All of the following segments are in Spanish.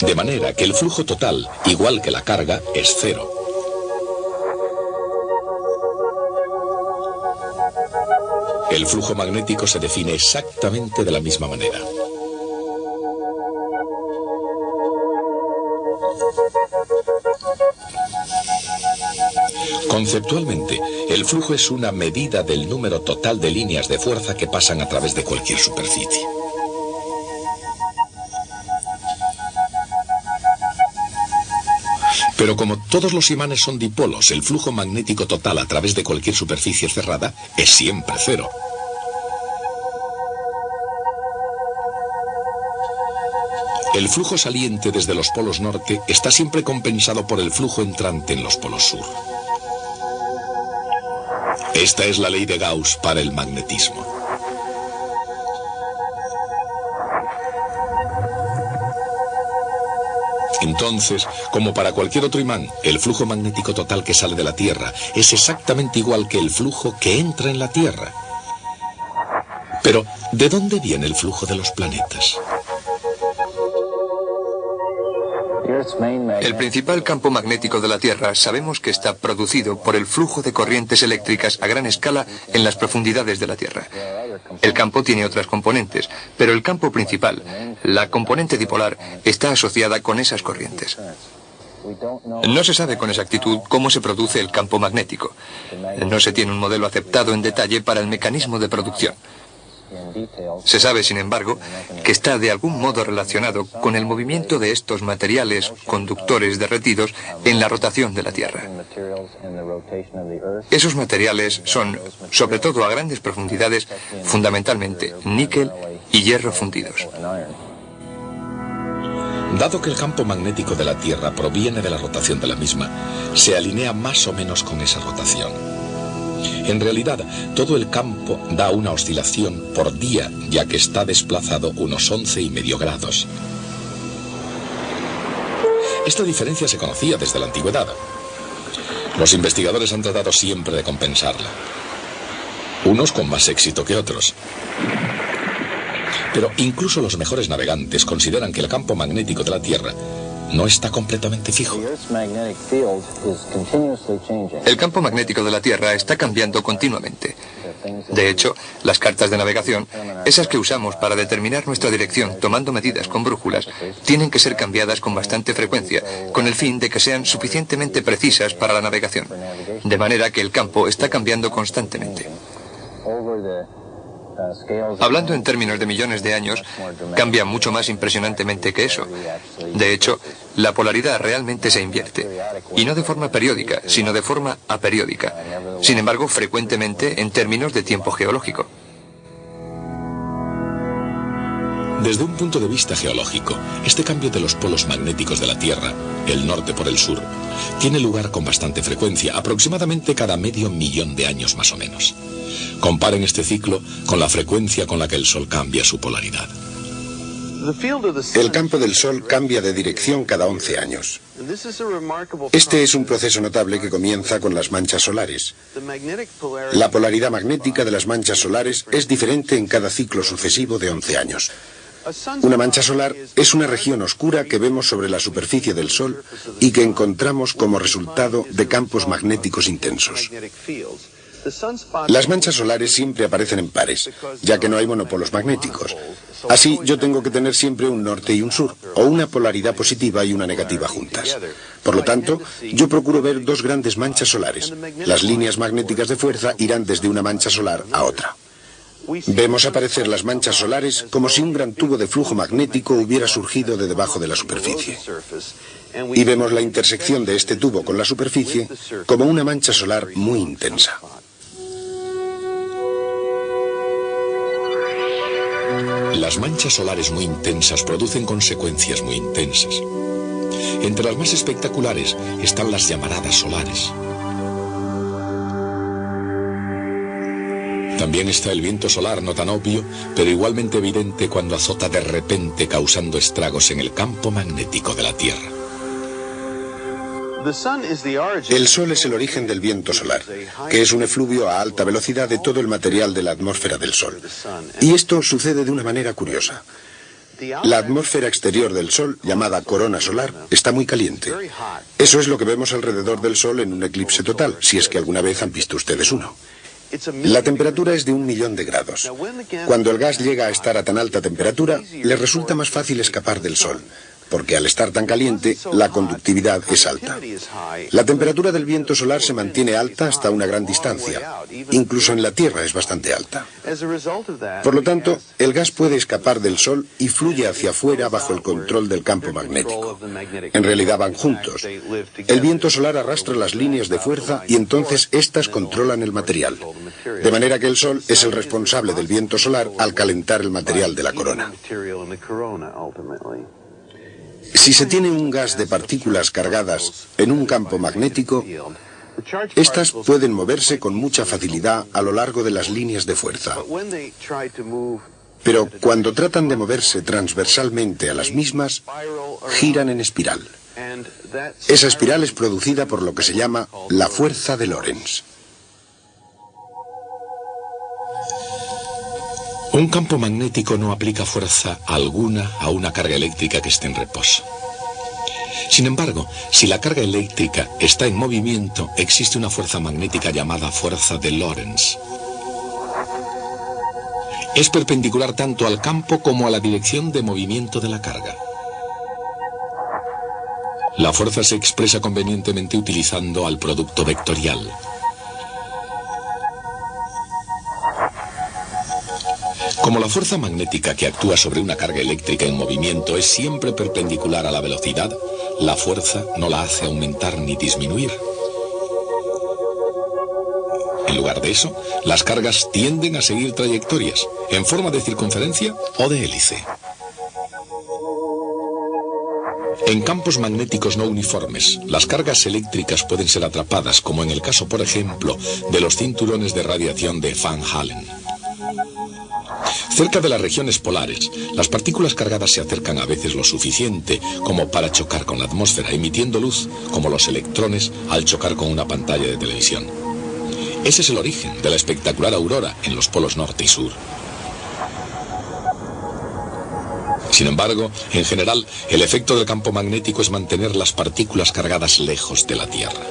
De manera que el flujo total, igual que la carga, es cero. El flujo magnético se define exactamente de la misma manera. Conceptualmente, el flujo es una medida del número total de líneas de fuerza que pasan a través de cualquier superficie. Pero como todos los imanes son dipolos, el flujo magnético total a través de cualquier superficie cerrada es siempre cero. El flujo saliente desde los polos norte está siempre compensado por el flujo entrante en los polos sur. Esta es la ley de Gauss para el magnetismo. Entonces, como para cualquier otro imán, el flujo magnético total que sale de la Tierra es exactamente igual que el flujo que entra en la Tierra. Pero, ¿de dónde viene el flujo de los planetas? El principal campo magnético de la Tierra sabemos que está producido por el flujo de corrientes eléctricas a gran escala en las profundidades de la Tierra. El campo tiene otras componentes, pero el campo principal, la componente dipolar, está asociada con esas corrientes. No se sabe con exactitud cómo se produce el campo magnético. No se tiene un modelo aceptado en detalle para el mecanismo de producción. Se sabe, sin embargo, que está de algún modo relacionado con el movimiento de estos materiales conductores derretidos en la rotación de la Tierra. Esos materiales son, sobre todo a grandes profundidades, fundamentalmente níquel y hierro fundidos. Dado que el campo magnético de la Tierra proviene de la rotación de la misma, se alinea más o menos con esa rotación. En realidad, todo el campo da una oscilación por día, ya que está desplazado unos 11,5 grados. Esta diferencia se conocía desde la antigüedad. Los investigadores han tratado siempre de compensarla. Unos con más éxito que otros. Pero incluso los mejores navegantes consideran que el campo magnético de la Tierra no está completamente fijo. El campo magnético de la Tierra está cambiando continuamente. De hecho, las cartas de navegación, esas que usamos para determinar nuestra dirección tomando medidas con brújulas, tienen que ser cambiadas con bastante frecuencia, con el fin de que sean suficientemente precisas para la navegación. De manera que el campo está cambiando constantemente. Hablando en términos de millones de años, cambia mucho más impresionantemente que eso. De hecho, la polaridad realmente se invierte, y no de forma periódica, sino de forma aperiódica. Sin embargo, frecuentemente en términos de tiempo geológico. Desde un punto de vista geológico, este cambio de los polos magnéticos de la Tierra, el norte por el sur, tiene lugar con bastante frecuencia, aproximadamente cada medio millón de años más o menos. Comparen este ciclo con la frecuencia con la que el Sol cambia su polaridad. El campo del Sol cambia de dirección cada 11 años. Este es un proceso notable que comienza con las manchas solares. La polaridad magnética de las manchas solares es diferente en cada ciclo sucesivo de 11 años. Una mancha solar es una región oscura que vemos sobre la superficie del Sol y que encontramos como resultado de campos magnéticos intensos. Las manchas solares siempre aparecen en pares, ya que no hay monopolos magnéticos. Así, yo tengo que tener siempre un norte y un sur, o una polaridad positiva y una negativa juntas. Por lo tanto, yo procuro ver dos grandes manchas solares. Las líneas magnéticas de fuerza irán desde una mancha solar a otra. Vemos aparecer las manchas solares como si un gran tubo de flujo magnético hubiera surgido de debajo de la superficie. Y vemos la intersección de este tubo con la superficie como una mancha solar muy intensa. Las manchas solares muy intensas producen consecuencias muy intensas. Entre las más espectaculares están las llamaradas solares. También está el viento solar, no tan obvio, pero igualmente evidente cuando azota de repente causando estragos en el campo magnético de la Tierra. El Sol es el origen del viento solar, que es un efluvio a alta velocidad de todo el material de la atmósfera del Sol. Y esto sucede de una manera curiosa. La atmósfera exterior del Sol, llamada corona solar, está muy caliente. Eso es lo que vemos alrededor del Sol en un eclipse total, si es que alguna vez han visto ustedes uno. La temperatura es de 1 millón de grados. Cuando el gas llega a estar a tan alta temperatura, le resulta más fácil escapar del Sol, porque al estar tan caliente, la conductividad es alta. La temperatura del viento solar se mantiene alta hasta una gran distancia. Incluso en la Tierra es bastante alta. Por lo tanto, el gas puede escapar del Sol y fluye hacia afuera bajo el control del campo magnético. En realidad van juntos. El viento solar arrastra las líneas de fuerza y entonces éstas controlan el material. De manera que el Sol es el responsable del viento solar al calentar el material de la corona. Si se tiene un gas de partículas cargadas en un campo magnético, estas pueden moverse con mucha facilidad a lo largo de las líneas de fuerza. Pero cuando tratan de moverse transversalmente a las mismas, giran en espiral. Esa espiral es producida por lo que se llama la fuerza de Lorentz. Un campo magnético no aplica fuerza alguna a una carga eléctrica que esté en reposo. Sin embargo, si la carga eléctrica está en movimiento, existe una fuerza magnética llamada fuerza de Lorentz. Es perpendicular tanto al campo como a la dirección de movimiento de la carga. La fuerza se expresa convenientemente utilizando al producto vectorial. Como la fuerza magnética que actúa sobre una carga eléctrica en movimiento es siempre perpendicular a la velocidad, la fuerza no la hace aumentar ni disminuir. En lugar de eso, las cargas tienden a seguir trayectorias, en forma de circunferencia o de hélice. En campos magnéticos no uniformes, las cargas eléctricas pueden ser atrapadas, como en el caso, por ejemplo, de los cinturones de radiación de Van Allen. Cerca de las regiones polares, las partículas cargadas se acercan a veces lo suficiente como para chocar con la atmósfera, emitiendo luz, como los electrones al chocar con una pantalla de televisión. Ese es el origen de la espectacular aurora en los polos norte y sur. Sin embargo, en general, el efecto del campo magnético es mantener las partículas cargadas lejos de la Tierra.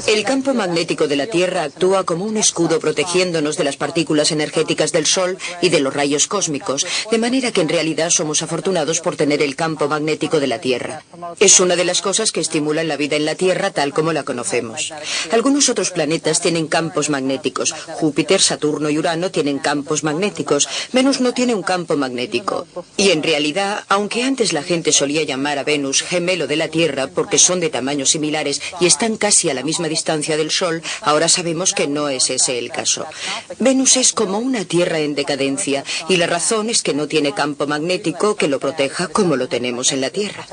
El campo magnético de la Tierra actúa como un escudo protegiéndonos de las partículas energéticas del Sol y de los rayos cósmicos, de manera que en realidad somos afortunados por tener el campo magnético de la Tierra. Es una de las cosas que estimulan la vida en la Tierra tal como la conocemos. Algunos otros planetas tienen campos magnéticos. Júpiter, Saturno y Urano tienen campos magnéticos. Venus no tiene un campo magnético. Y en realidad, aunque antes la gente solía llamar a Venus gemelo de la Tierra porque son de tamaños similares y están casi a la misma distancia del Sol, ahora sabemos que no es ese el caso. Venus es como una Tierra en decadencia y la razón es que no tiene campo magnético que lo proteja como lo tenemos en la Tierra.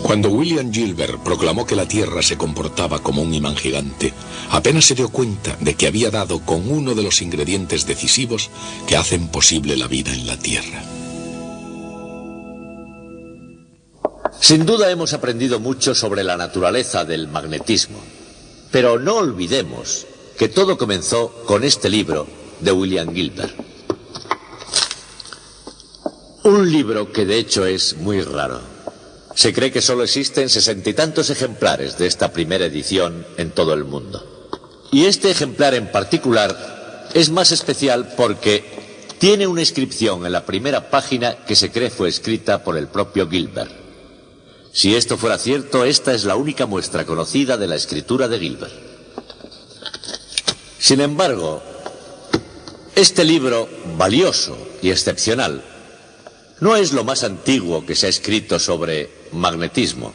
Cuando William Gilbert proclamó que la Tierra se comportaba como un imán gigante, apenas se dio cuenta de que había dado con uno de los ingredientes decisivos que hacen posible la vida en la Tierra. Sin duda hemos aprendido mucho sobre la naturaleza del magnetismo, pero no olvidemos que todo comenzó con este libro de William Gilbert. Un libro que de hecho es muy raro. Se cree que solo existen 60 y tantos ejemplares de esta primera edición en todo el mundo. Y este ejemplar en particular es más especial porque tiene una inscripción en la primera página que se cree fue escrita por el propio Gilbert. Si esto fuera cierto, esta es la única muestra conocida de la escritura de Gilbert. Sin embargo, este libro, valioso y excepcional, no es lo más antiguo que se ha escrito sobre magnetismo.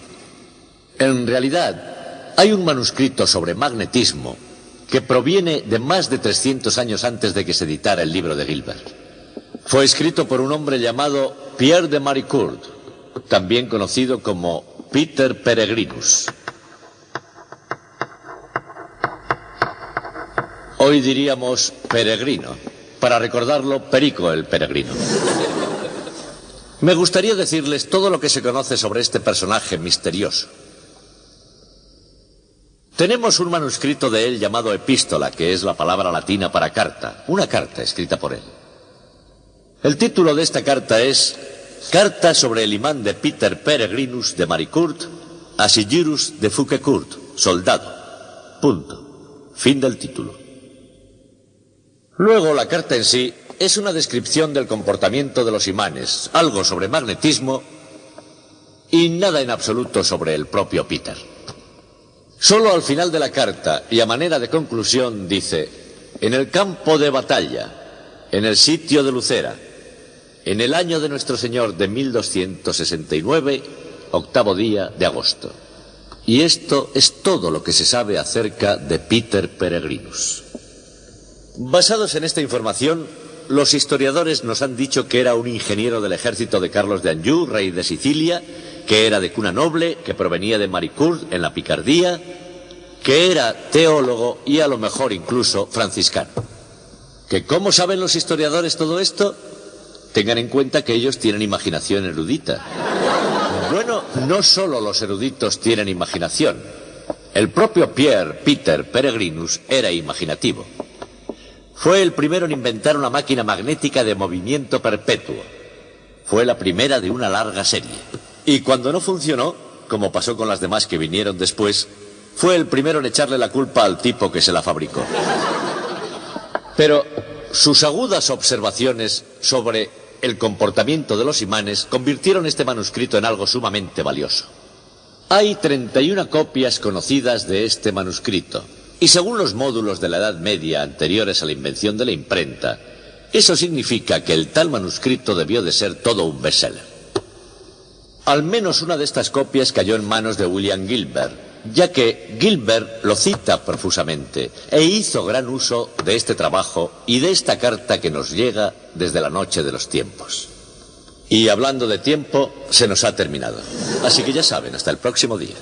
En realidad, hay un manuscrito sobre magnetismo que proviene de más de 300 años antes de que se editara el libro de Gilbert. Fue escrito por un hombre llamado Pierre de Maricourt, también conocido como Peter Peregrinus. Hoy diríamos peregrino, para recordarlo, Perico el Peregrino. Me gustaría decirles todo lo que se conoce sobre este personaje misterioso. Tenemos un manuscrito de él llamado Epístola, que es la palabra latina para carta, una carta escrita por él. El título de esta carta es Carta sobre el imán de Peter Peregrinus de Maricourt a Sigyrus de Fouquecourt, soldado. Punto. Fin del título. Luego, la carta en sí es una descripción del comportamiento de los imanes, algo sobre magnetismo y nada en absoluto sobre el propio Peter. Solo al final de la carta y a manera de conclusión dice: en el campo de batalla, en el sitio de Lucera, en el año de nuestro Señor de 1269, 8º día de agosto. Y esto es todo lo que se sabe acerca de Peter Peregrinus. Basados en esta información, los historiadores nos han dicho que era un ingeniero del ejército de Carlos de Anjou, rey de Sicilia, que era de cuna noble, que provenía de Maricourt, en la Picardía, que era teólogo y a lo mejor incluso franciscano. ¿Que cómo saben los historiadores todo esto? Tengan en cuenta que ellos tienen imaginación erudita. Bueno, no solo los eruditos tienen imaginación. El propio Peter Peregrinus era imaginativo. Fue el primero en inventar una máquina magnética de movimiento perpetuo. Fue la primera de una larga serie. Y cuando no funcionó, como pasó con las demás que vinieron después, fue el primero en echarle la culpa al tipo que se la fabricó. Pero sus agudas observaciones sobre el comportamiento de los imanes convirtieron este manuscrito en algo sumamente valioso. Hay 31 copias conocidas de este manuscrito, y según los módulos de la Edad Media anteriores a la invención de la imprenta, eso significa que el tal manuscrito debió de ser todo un bestseller. Al menos una de estas copias cayó en manos de William Gilbert, ya que Gilbert lo cita profusamente e hizo gran uso de este trabajo y de esta carta que nos llega desde la noche de los tiempos. Y hablando de tiempo, se nos ha terminado. Así que ya saben, hasta el próximo día.